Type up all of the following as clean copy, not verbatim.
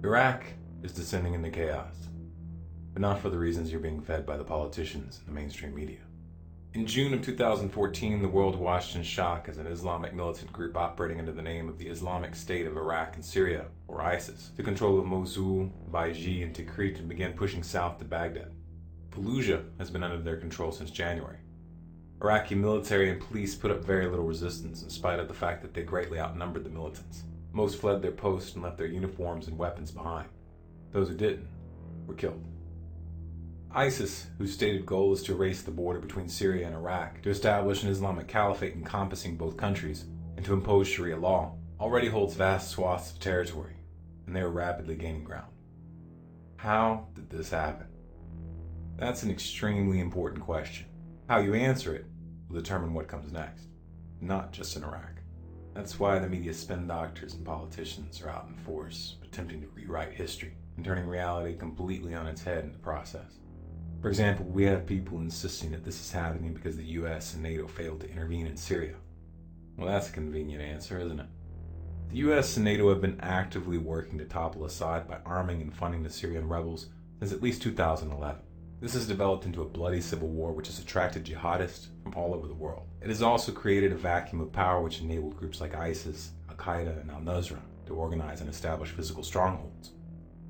Iraq is descending into chaos, but not for the reasons you're being fed by the politicians and the mainstream media. In June of 2014, the world watched in shock as an Islamic militant group operating under the name of the Islamic State of Iraq and Syria, or ISIS, took control of Mosul, Baiji, and Tikrit and began pushing south to Baghdad. Fallujah has been under their control since January. Iraqi military and police put up very little resistance in spite of the fact that they greatly outnumbered the militants. Most fled their posts and left their uniforms and weapons behind. Those who didn't were killed. ISIS, whose stated goal is to erase the border between Syria and Iraq, to establish an Islamic caliphate encompassing both countries, and to impose Sharia law, already holds vast swaths of territory, and they are rapidly gaining ground. How did this happen? That's an extremely important question. How you answer it will determine what comes next, not just in Iraq. That's why the media spin doctors and politicians are out in force, attempting to rewrite history and turning reality completely on its head in the process. For example, we have people insisting that this is happening because the US and NATO failed to intervene in Syria. Well, that's a convenient answer, isn't it? The US and NATO have been actively working to topple Assad by arming and funding the Syrian rebels since at least 2011. This has developed into a bloody civil war which has attracted jihadists from all over the world. It has also created a vacuum of power which enabled groups like ISIS, Al-Qaeda, and Al-Nusra to organize and establish physical strongholds.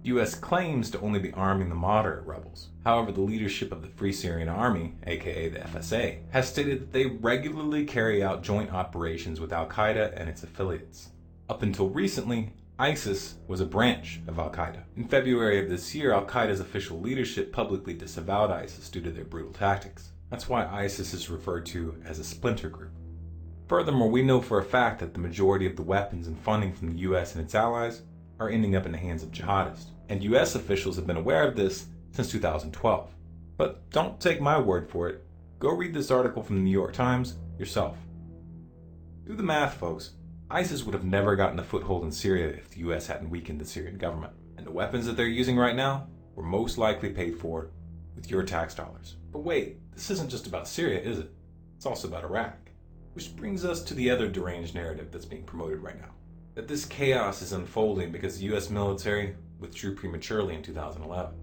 The U.S. claims to only be arming the moderate rebels. However, the leadership of the Free Syrian Army, aka the FSA, has stated that they regularly carry out joint operations with Al-Qaeda and its affiliates. Up until recently, ISIS was a branch of Al-Qaeda. In February of this year, Al-Qaeda's official leadership publicly disavowed ISIS due to their brutal tactics. That's why ISIS is referred to as a splinter group. Furthermore, we know for a fact that the majority of the weapons and funding from the US and its allies are ending up in the hands of jihadists, and US officials have been aware of this since 2012. But don't take my word for it. Go read this article from the New York Times yourself. Do the math, folks. ISIS would have never gotten a foothold in Syria if the US hadn't weakened the Syrian government, and the weapons that they're using right now were most likely paid for with your tax dollars. But wait, this isn't just about Syria, is it? It's also about Iraq. Which brings us to the other deranged narrative that's being promoted right now. That this chaos is unfolding because the US military withdrew prematurely in 2011.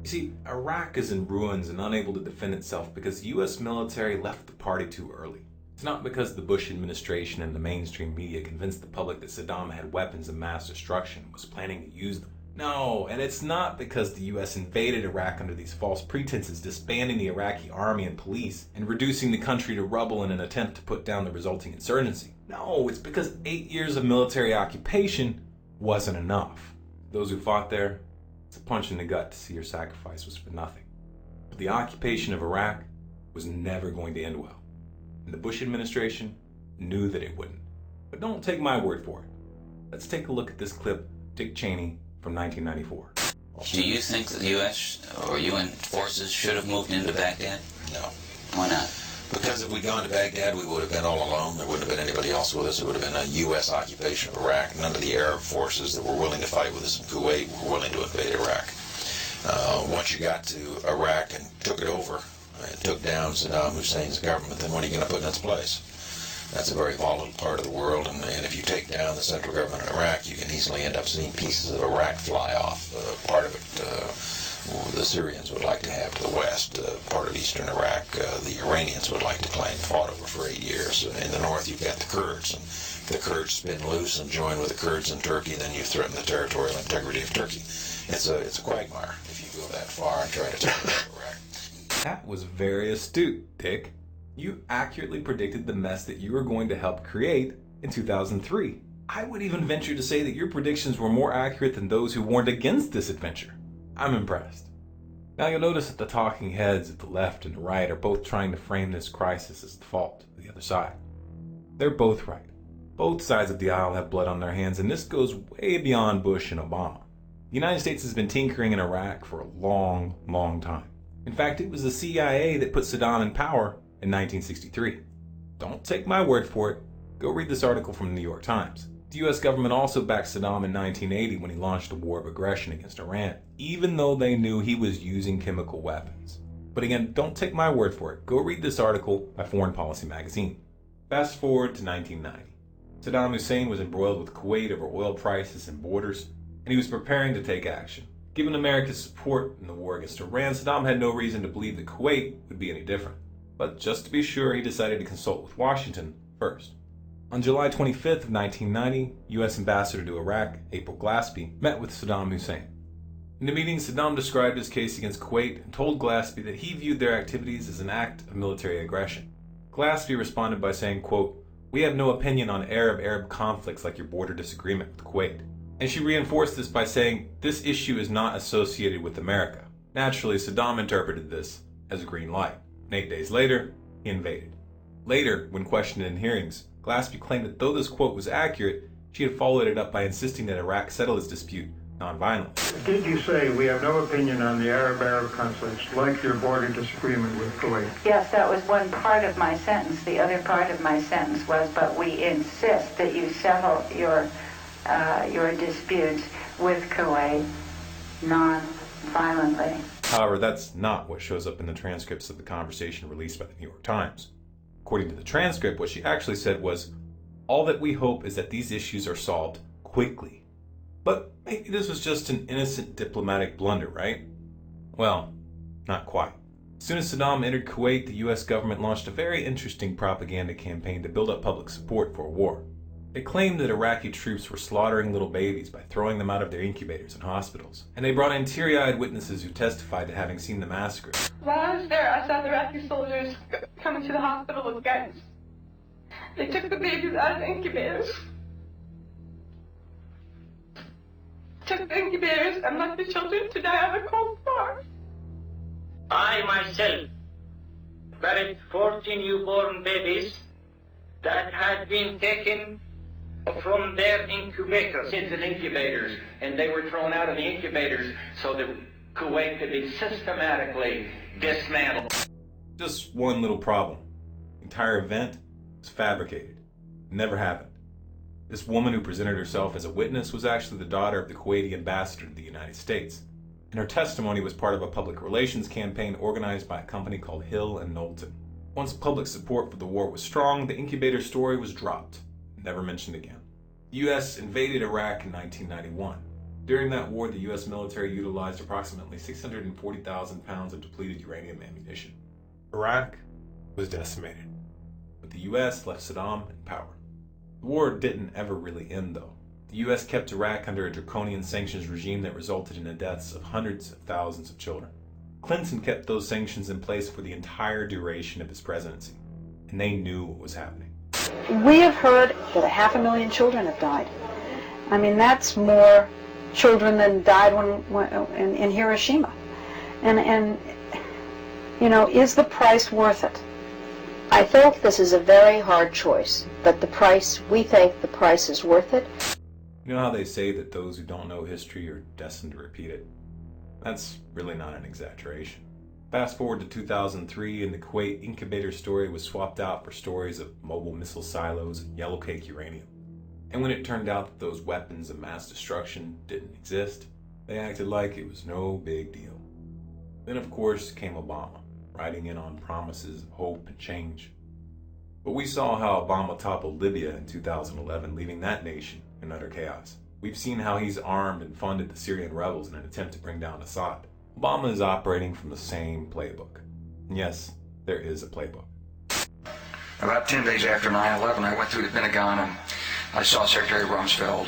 You see, Iraq is in ruins and unable to defend itself because the US military left the party too early. It's not because the Bush administration and the mainstream media convinced the public that Saddam had weapons of mass destruction and was planning to use them. No, and it's not because the US invaded Iraq under these false pretenses, disbanding the Iraqi army and police and reducing the country to rubble in an attempt to put down the resulting insurgency. No, it's because 8 years of military occupation wasn't enough. Those who fought there, it's a punch in the gut to see your sacrifice was for nothing. But the occupation of Iraq was never going to end well. And the Bush administration knew that it wouldn't. But don't take my word for it. Let's take a look at this clip, Dick Cheney, from 1994. Do you think that the U.S. or UN forces should have moved into Baghdad? No. Why not? Because if we'd gone to Baghdad, we would have been all alone. There wouldn't have been anybody else with us. It would have been a U.S. occupation of Iraq. None of the Arab forces that were willing to fight with us in Kuwait were willing to invade Iraq. Once you got to Iraq and took it over, and took down Saddam Hussein's government, then what are you going to put in its place? That's a very volatile part of the world, and if you take down the central government in Iraq, you can easily end up seeing pieces of Iraq fly off. Part of it the Syrians would like to have to the west. Part of eastern Iraq the Iranians would like to claim fought over for 8 years. In the north you've got the Kurds, and if the Kurds spin loose and join with the Kurds in Turkey, then you threaten the territorial integrity of Turkey. It's a quagmire if you go that far and try to take over Iraq. That was very astute, Dick. You accurately predicted the mess that you were going to help create in 2003. I would even venture to say that your predictions were more accurate than those who warned against this adventure. I'm impressed. Now you'll notice that the talking heads at the left and the right are both trying to frame this crisis as the fault of the other side. They're both right. Both sides of the aisle have blood on their hands, and this goes way beyond Bush and Obama. The United States has been tinkering in Iraq for a long, long time. In fact, it was the CIA that put Saddam in power in 1963. Don't take my word for it. Go read this article from the New York Times. The US government also backed Saddam in 1980 when he launched a war of aggression against Arent, even though they knew he was using chemical weapons. But again, don't take my word for it. Go read this article by Foreign Policy magazine. Fast forward to 1990. Saddam Hussein was embroiled with Kuwait over oil prices and borders. and he was preparing to take action. Given America's support in the war against Iran, Saddam had no reason to believe that Kuwait would be any different. But just to be sure, he decided to consult with Washington first. On July 25th of 1990, U.S. Ambassador to Iraq, April Glaspie, met with Saddam Hussein. In the meeting, Saddam described his case against Kuwait and told Glaspie that he viewed their activities as an act of military aggression. Glaspie responded by saying, quote, "We have no opinion on Arab-Arab conflicts like your border disagreement with Kuwait." And she reinforced this by saying, "This issue is not associated with America." Naturally, Saddam interpreted this as a green light. And 8 days later, he invaded. Later, when questioned in hearings, Glaspie claimed that though this quote was accurate, she had followed it up by insisting that Iraq settle its dispute nonviolently. Did you say we have no opinion on the Arab-Arab conflicts, like your border disagreement with Kuwait? Yes, that was one part of my sentence. The other part of my sentence was, but we insist that you settle your disputes with Kuwait non-violently. However, that's not what shows up in the transcripts of the conversation released by the New York Times. According to the transcript, what she actually said was, "All that we hope is that these issues are solved quickly." But maybe this was just an innocent diplomatic blunder, right? Well, not quite. As soon as Saddam entered Kuwait, the US government launched a very interesting propaganda campaign to build up public support for a war. They claimed that Iraqi troops were slaughtering little babies by throwing them out of their incubators in hospitals. And they brought in teary-eyed witnesses who testified to having seen the massacre. While I was there, I saw the Iraqi soldiers coming to the hospital with guns. They took the babies out of the incubators. Took the incubators and left the children to die on the cold floor. I myself buried 14 newborn babies that had been taken from their incubators. Kids in incubators, and they were thrown out of the incubators so that Kuwait could be systematically dismantled. Just one little problem. The entire event was fabricated. It never happened. This woman who presented herself as a witness was actually the daughter of the Kuwaiti ambassador to the United States, and her testimony was part of a public relations campaign organized by a company called Hill and Knowlton. Once public support for the war was strong, the incubator story was dropped, never mentioned again. The U.S. invaded Iraq in 1991. During that war, the U.S. military utilized approximately 640,000 pounds of depleted uranium ammunition. Iraq was decimated, but the U.S. left Saddam in power. The war didn't ever really end, though. The U.S. kept Iraq under a draconian sanctions regime that resulted in the deaths of hundreds of thousands of children. Clinton kept those sanctions in place for the entire duration of his presidency, and they knew what was happening. We have heard that 500,000 children have died. I mean, that's more children than died in Hiroshima. And you know, is the price worth it? I think this is a very hard choice, but we think the price is worth it. You know how they say that those who don't know history are destined to repeat it? That's really not an exaggeration. Fast forward to 2003, and the Kuwait incubator story was swapped out for stories of mobile missile silos and yellow cake uranium. And when it turned out that those weapons of mass destruction didn't exist, they acted like it was no big deal. Then, of course, came Obama, riding in on promises of hope and change. But we saw how Obama toppled Libya in 2011, leaving that nation in utter chaos. We've seen how he's armed and funded the Syrian rebels in an attempt to bring down Assad. Obama is operating from the same playbook. And yes, there is a playbook. About 10 days after 9/11, I went through the Pentagon and I saw Secretary Rumsfeld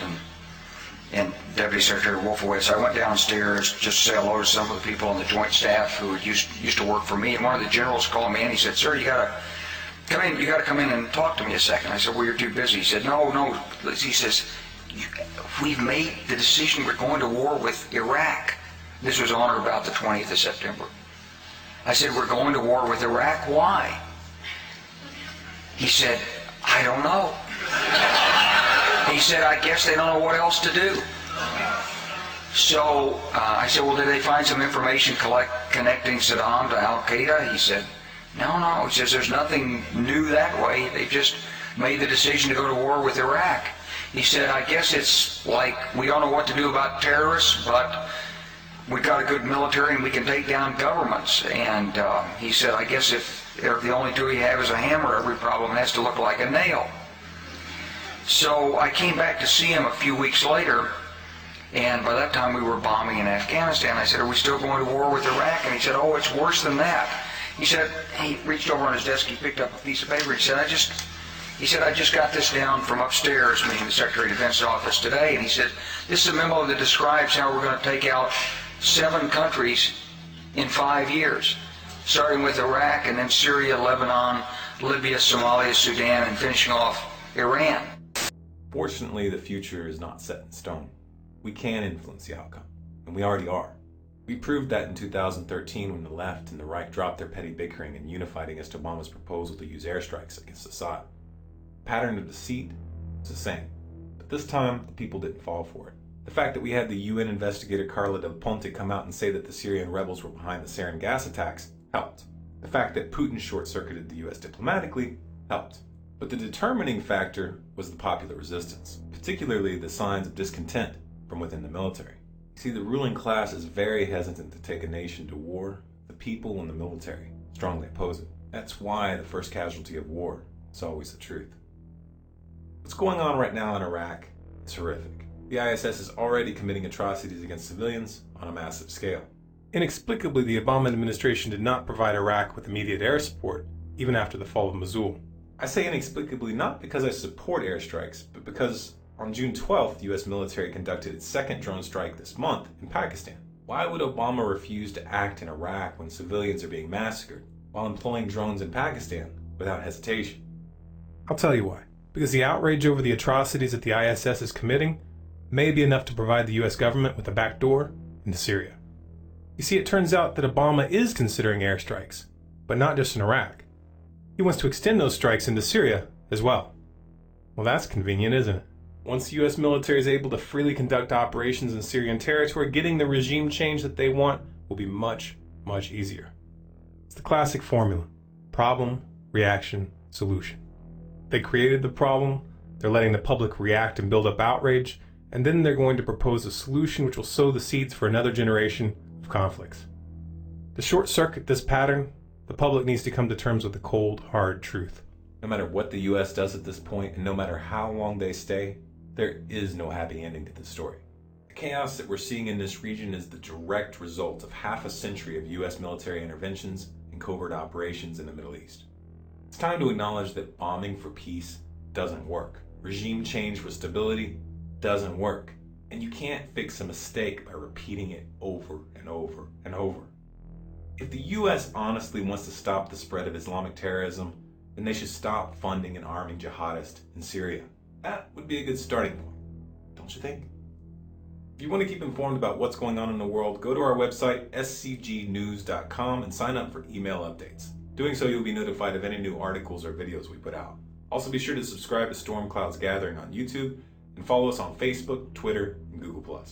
and Deputy Secretary Wolfowitz. I went downstairs just to say hello to some of the people on the Joint Staff who used to work for me. And one of the generals called me and he said, "Sir, you gotta come in and talk to me a second." I said, "Well, you're too busy." He said, No. He says, "We've made the decision. We're going to war with Iraq." This was on or about the 20th of September. I said, "We're going to war with Iraq. Why?" He said, "I don't know." He said, "I guess they don't know what else to do." So I said, "Well, did they find some information connecting Saddam to Al-Qaeda?" He said, No. He says, "There's nothing new that way. They've just made the decision to go to war with Iraq." He said, "I guess it's like we don't know what to do about terrorists, but we've got a good military and we can take down governments." And he said, "I guess if the only tool you have is a hammer, every problem has to look like a nail." So I came back to see him a few weeks later, And by that time we were bombing in Afghanistan. I said, are we still going to war with Iraq? And he said, oh, it's worse than that. He said, he reached over on his desk, he picked up a piece of paper. He said, I just got this down from upstairs, meaning the Secretary of Defense's office today. And he said, this is a memo that describes how we're going to take out 7 countries in 5 years, starting with Iraq and then Syria, Lebanon, Libya, Somalia, Sudan, and finishing off Iran. Fortunately, the future is not set in stone. We can influence the outcome, and we already are. We proved that in 2013 when the left and the right dropped their petty bickering and unified against Obama's proposal to use airstrikes against Assad. The pattern of deceit was the same, but this time the people didn't fall for it. The fact that we had the UN investigator Carla Del Ponte come out and say that the Syrian rebels were behind the sarin gas attacks helped. The fact that Putin short-circuited the US diplomatically helped. But the determining factor was the popular resistance, particularly the signs of discontent from within the military. You see, the ruling class is very hesitant to take a nation to war. The people and the military strongly oppose it. That's why the first casualty of war is always the truth. What's going on right now in Iraq is horrific. The ISS is already committing atrocities against civilians on a massive scale. Inexplicably, the Obama administration did not provide Iraq with immediate air support, even after the fall of Mosul. I say inexplicably not because I support airstrikes, but because on June 12th, the U.S. military conducted its second drone strike this month in Pakistan. Why would Obama refuse to act in Iraq when civilians are being massacred, while employing drones in Pakistan without hesitation? I'll tell you why. Because the outrage over the atrocities that the ISS is committing may be enough to provide the U.S. government with a backdoor into Syria. You see, it turns out that Obama is considering airstrikes, but not just in Iraq. He wants to extend those strikes into Syria as well. Well, that's convenient, isn't it? Once the U.S. military is able to freely conduct operations in Syrian territory, getting the regime change that they want will be much, much easier. It's the classic formula: problem, reaction, solution. They created the problem, they're letting the public react and build up outrage, and then they're going to propose a solution which will sow the seeds for another generation of conflicts. To short-circuit this pattern, the public needs to come to terms with the cold, hard truth. No matter what the U.S. does at this point, and no matter how long they stay, there is no happy ending to this story. The chaos that we're seeing in this region is the direct result of half a century of U.S. military interventions and covert operations in the Middle East. It's time to acknowledge that bombing for peace doesn't work. Regime change for stability doesn't work. And you can't fix a mistake by repeating it over and over and over. If the U.S. honestly wants to stop the spread of Islamic terrorism, then they should stop funding and arming jihadists in Syria. That would be a good starting point, don't you think? If you want to keep informed about what's going on in the world, go to our website, scgnews.com, and sign up for email updates. Doing so, you'll be notified of any new articles or videos we put out. Also, be sure to subscribe to Storm Clouds Gathering on YouTube, and follow us on Facebook, Twitter, and Google+.